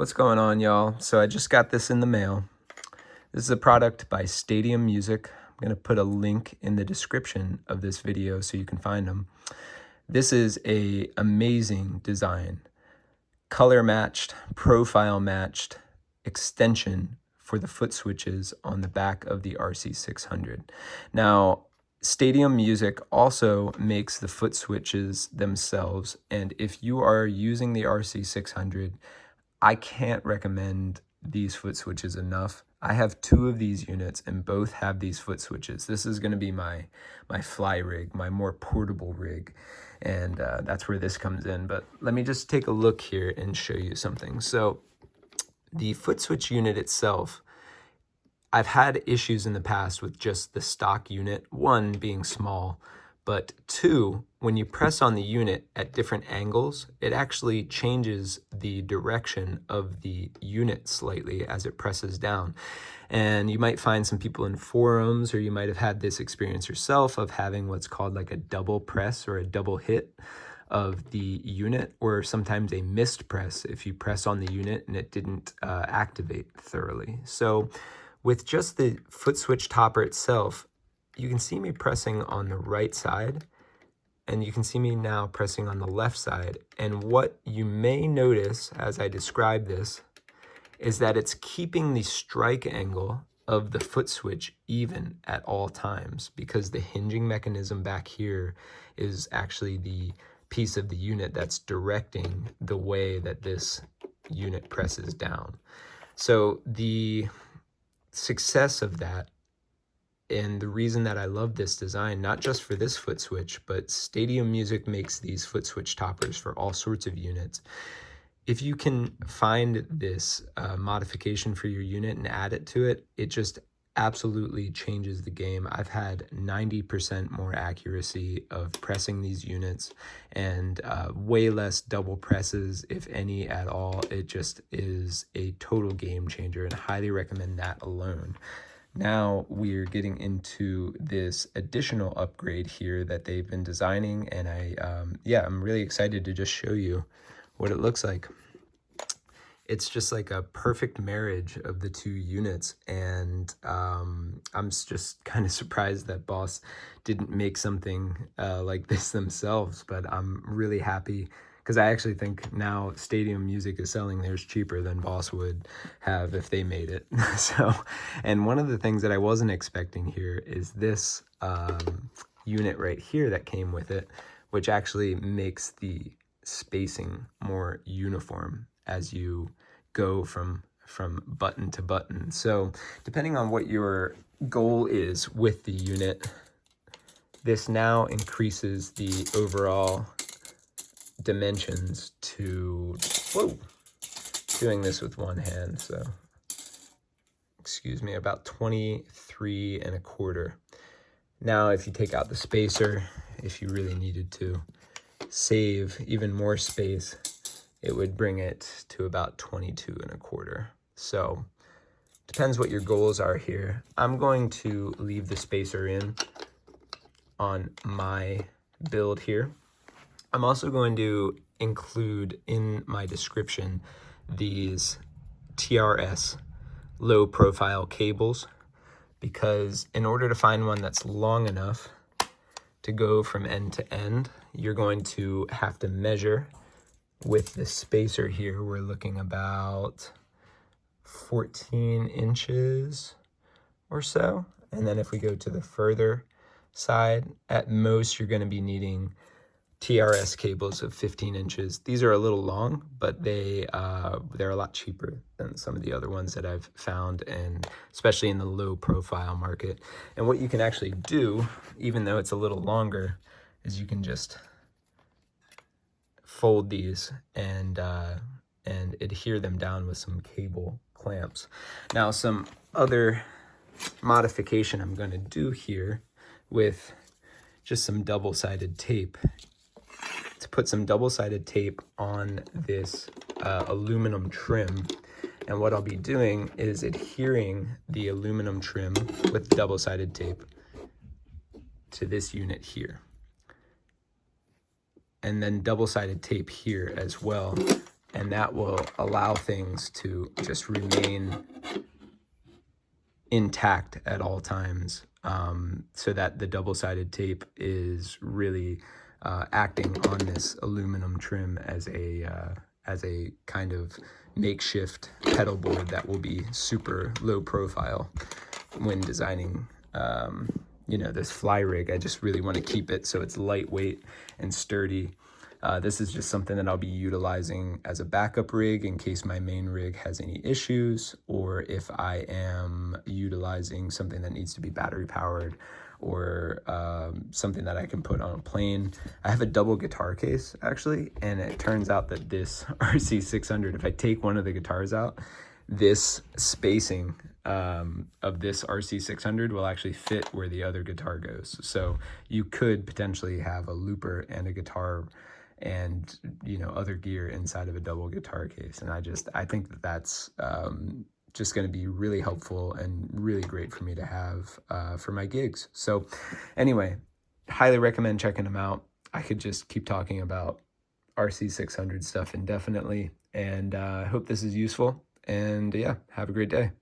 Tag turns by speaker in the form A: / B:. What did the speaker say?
A: What's going on, y'all? So I just got this in the mail. This is a product by Stadium Music. I'm going to put a link in the description of this video so you can find them. This is a amazing design. Color matched, profile matched extension for the foot switches on the back of the RC600. Now, Stadium Music also makes the foot switches themselves, and if you are using the RC600, I can't recommend these foot switches enough. I have two of these units and both have these foot switches. This is going to be my fly rig, my more portable rig, and that's where this comes in. But let me just take a look here and show you something. So the foot switch unit itself, I've had issues in the past with just the stock unit, one being small, but two, when you press on the unit at different angles, it actually changes the direction of the unit slightly as it presses down. And you might find some people in forums, or you might have had this experience yourself, of having what's called like a double press or a double hit of the unit, or sometimes a missed press if you press on the unit and it didn't activate thoroughly. So with just the foot switch topper itself, you can see me pressing on the right side, and you can see me now pressing on the left side. And what you may notice as I describe this is that it's keeping the strike angle of the foot switch even at all times, because the hinging mechanism back here is actually the piece of the unit that's directing the way that this unit presses down. So the success of that, and the reason that I love this design, not just for this foot switch, but Stadium Music makes these foot switch toppers for all sorts of units. If you can find this modification for your unit and add it to it, it just absolutely changes the game. I've had 90% more accuracy of pressing these units, and way less double presses, if any at all. It just is a total game changer, and I highly recommend that alone. Now we're getting into this additional upgrade here that they've been designing, and I'm really excited to just show you what it looks like. It's just like a perfect marriage of the two units, and I'm just kind of surprised that Boss didn't make something like this themselves, but I'm really happy, because I actually think now Stadium Music is selling theirs cheaper than Boss would have if they made it. So, and one of the things that I wasn't expecting here is this unit right here that came with it, which actually makes the spacing more uniform as you go from button to button. So depending on what your goal is with the unit, this now increases the overall dimensions to, doing this with one hand, so excuse me, about 23 1/4. Now if you take out the spacer, if you really needed to save even more space, it would bring it to about 22 1/4. So depends what your goals are here. I'm going to leave the spacer in on my build here. I'm also going to include in my description these TRS low profile cables, because in order to find one that's long enough to go from end to end, you're going to have to measure with the spacer here. We're looking about 14 inches or so. And then if we go to the further side, at most you're going to be needing TRS cables of 15 inches. These are a little long, but they're a lot cheaper than some of the other ones that I've found, and especially in the low profile market. And what you can actually do, even though it's a little longer, is you can just fold these and adhere them down with some cable clamps. Now, some other modification I'm going to do here with just some double-sided tape, to put some double-sided tape on this aluminum trim. And what I'll be doing is adhering the aluminum trim with double-sided tape to this unit here, and then double-sided tape here as well and that will allow things to just remain intact at all times, so that the double-sided tape is really acting on this aluminum trim as a kind of makeshift pedal board that will be super low profile when designing this fly rig. I just really want to keep it so it's lightweight and sturdy. This is just something that I'll be utilizing as a backup rig in case my main rig has any issues, or if I am utilizing something that needs to be battery powered, or something that I can put on a plane. I have a double guitar case actually, and it turns out that this RC600, if I take one of the guitars out, this spacing of this RC600 will actually fit where the other guitar goes. So you could potentially have a looper and a guitar and other gear inside of a double guitar case, and I think that that's just going to be really helpful and really great for me to have for my gigs. So anyway, highly recommend checking them out. I could just keep talking about RC600 stuff indefinitely, and I hope this is useful, and yeah, have a great day.